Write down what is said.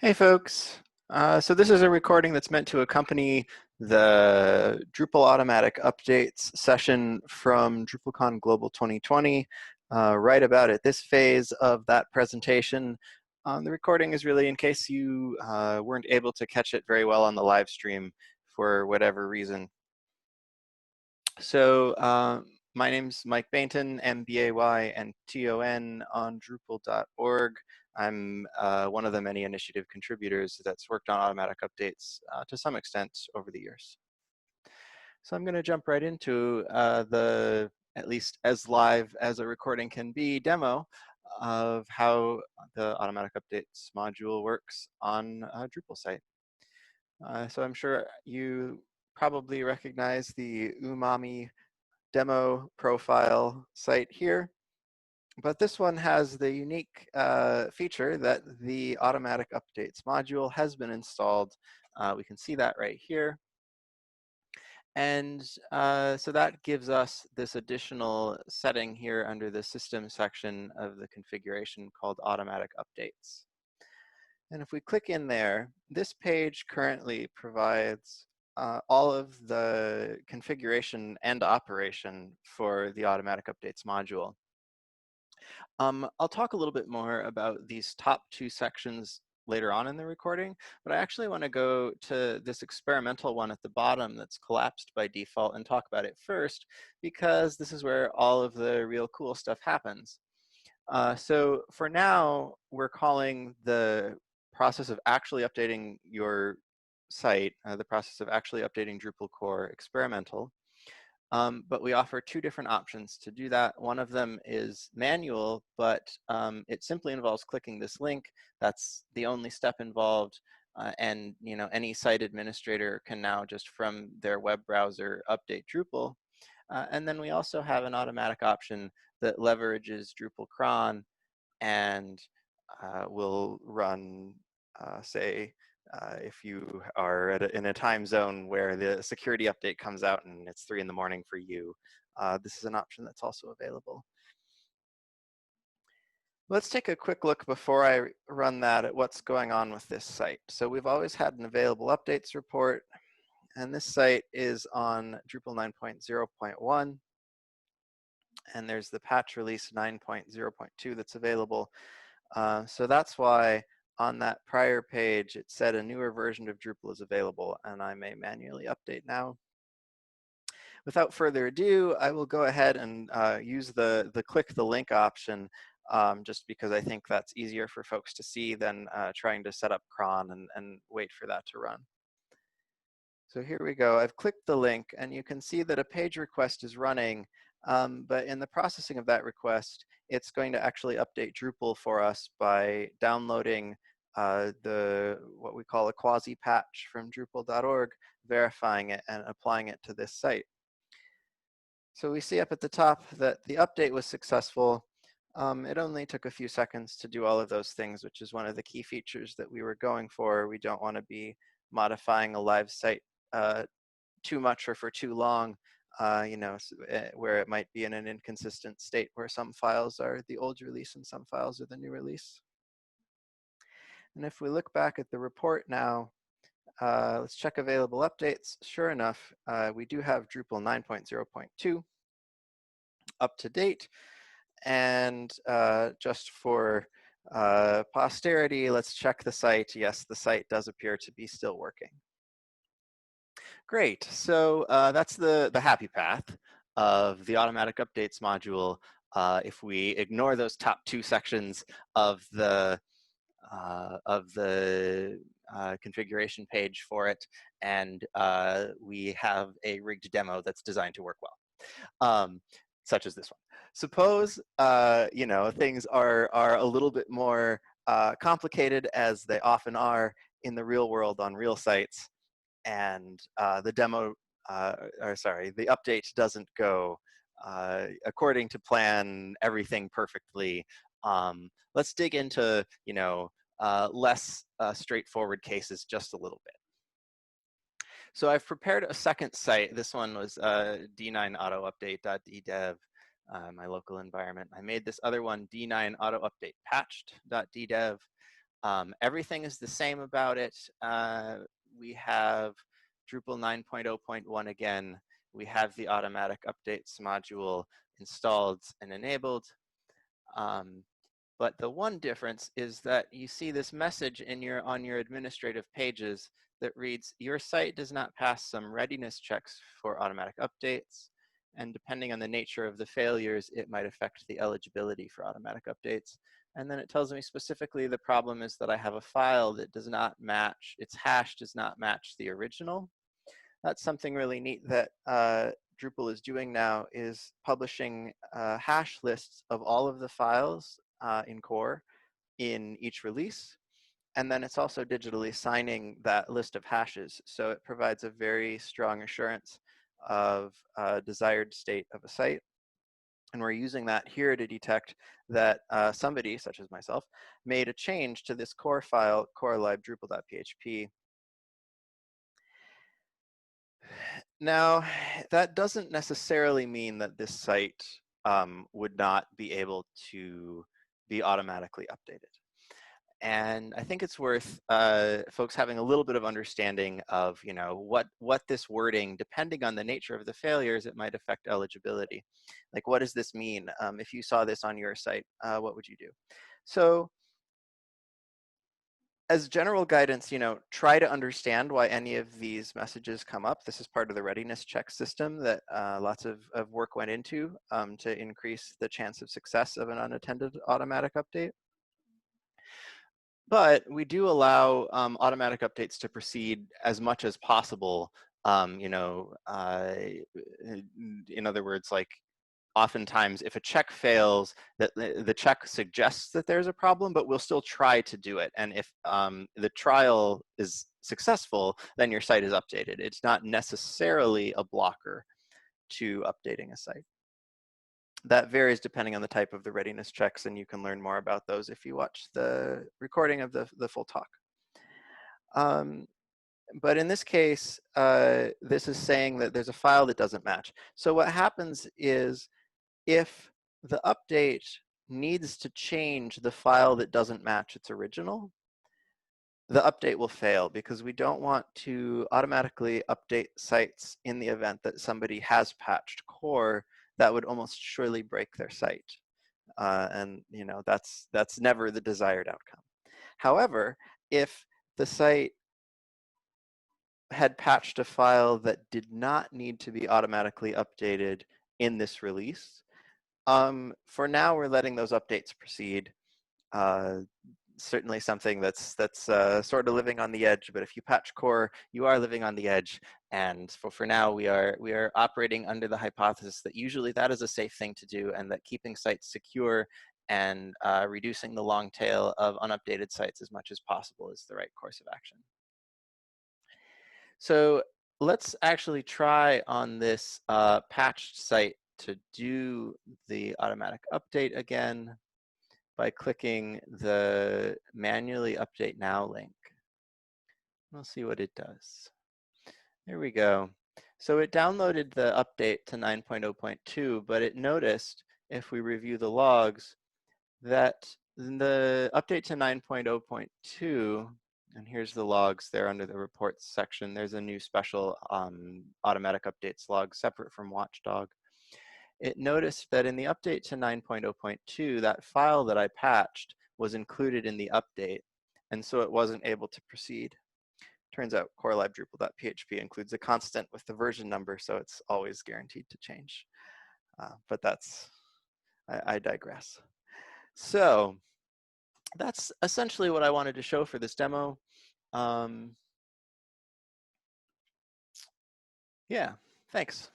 Hey folks, so this is a recording that's meant to accompany the Drupal Automatic Updates session from DrupalCon Global 2020. Right about at this phase of that presentation, the recording is really in case you weren't able to catch it very well on the live stream for whatever reason. So my name's Mike Bainton, MBAYNTON on Drupal.org. I'm one of the many initiative contributors that's worked on automatic updates to some extent over the years. So I'm going to jump right into the, at least as live as a recording can be, demo of how the automatic updates module works on a Drupal site. So I'm sure you probably recognize the Umami demo profile site here, but this one has the unique feature that the automatic updates module has been installed. We can see that right here. And so that gives us this additional setting here under the system section of the configuration called automatic updates. And if we click in there, this page currently provides all of the configuration and operation for the automatic updates module. I'll talk a little bit more about these top two sections later on in the recording, but I actually want to go to this experimental one at the bottom that's collapsed by default and talk about it first, because this is where all of the real cool stuff happens. So for now, we're calling the process of actually updating your site, the process of actually updating Drupal core experimental. But we offer two different options to do that. One of them is manual, but it simply involves clicking this link. That's the only step involved. And any site administrator can now just from their web browser update Drupal. And then we also have an automatic option that leverages Drupal cron and will run, say, if you are in a time zone where the security update comes out and it's 3 in the morning for you, this is an option that's also available. Let's take a quick look before I run that at what's going on with this site. So we've always had an available updates report, and this site is on Drupal 9.0.1, and there's the patch release 9.0.2 that's available. So that's why on that prior page, it said a newer version of Drupal is available, and I may manually update now. Without further ado, I will go ahead and use the click the link option, just because I think that's easier for folks to see than trying to set up cron and wait for that to run. So here we go. I've clicked the link, and you can see that a page request is running, but in the processing of that request, it's going to actually update Drupal for us by downloading what we call a quasi patch from Drupal.org, verifying it and applying it to this site. So we see up at the top that the update was successful. It only took a few seconds to do all of those things, which is one of the key features that we were going for. We don't want to be modifying a live site too much or for too long, where it might be in an inconsistent state where some files are the old release and some files are the new release. And if we look back at the report now, let's check available updates. Sure enough, we do have Drupal 9.0.2 up to date. And just for posterity, let's check the site. Yes, the site does appear to be still working. Great, so that's the happy path of the automatic updates module. If we ignore those top two sections of the configuration page for it, and we have a rigged demo that's designed to work well, such as this one. Suppose things are a little bit more complicated, as they often are in the real world on real sites, and the update doesn't go according to plan, everything perfectly. Let's dig into less straightforward cases just a little bit. So I've prepared a second site. This one was d9autoupdate.ddev, my local environment. I made this other one d9autoupdatepatched.ddev. Everything is the same about it. We have Drupal 9.0.1 again. We have the automatic updates module installed and enabled. But the one difference is that you see this message on your administrative pages that reads, your site does not pass some readiness checks for automatic updates. And depending on the nature of the failures, it might affect the eligibility for automatic updates. And then it tells me specifically the problem is that I have a file that does not match, its hash does not match the original. That's something really neat that Drupal is doing now, is publishing hash lists of all of the files in core in each release. And then it's also digitally signing that list of hashes. So it provides a very strong assurance of desired state of a site. And we're using that here to detect that somebody, such as myself, made a change to this core file, core-lib-drupal.php. Now, that doesn't necessarily mean that this site would not be able to be automatically updated. And I think it's worth folks having a little bit of understanding of, you know, what this wording, depending on the nature of the failures, it might affect eligibility. Like, what does this mean? If you saw this on your site, what would you do? So as general guidance, you know, try to understand why any of these messages come up. This is part of the readiness check system that lots of work went into to increase the chance of success of an unattended automatic update. But we do allow automatic updates to proceed as much as possible. You know, in other words, like, oftentimes if a check fails, that the check suggests that there's a problem, but we'll still try to do it. And if the trial is successful, then your site is updated. It's not necessarily a blocker to updating a site. That varies depending on the type of the readiness checks, and you can learn more about those if you watch the recording of the full talk. But in this case, this is saying that there's a file that doesn't match. So what happens is, if the update needs to change the file that doesn't match its original, the update will fail, because we don't want to automatically update sites in the event that somebody has patched core. That would almost surely break their site. And you know, that's never the desired outcome. However, if the site had patched a file that did not need to be automatically updated in this release, for now, we're letting those updates proceed. Certainly something that's sort of living on the edge, but if you patch core, you are living on the edge. And for now, we are operating under the hypothesis that usually that is a safe thing to do, and that keeping sites secure and reducing the long tail of unupdated sites as much as possible is the right course of action. So let's actually try on this patched site to do the automatic update again by clicking the manually update now link. We'll see what it does. There we go. So it downloaded the update to 9.0.2, but it noticed, if we review the logs, that the update to 9.0.2, and here's the logs there under the reports section, there's a new special automatic updates log separate from Watchdog. It noticed that in the update to 9.0.2, that file that I patched was included in the update, and so it wasn't able to proceed. Turns out core-lib-drupal.php includes a constant with the version number, so it's always guaranteed to change. But I digress. So that's essentially what I wanted to show for this demo. Yeah, thanks.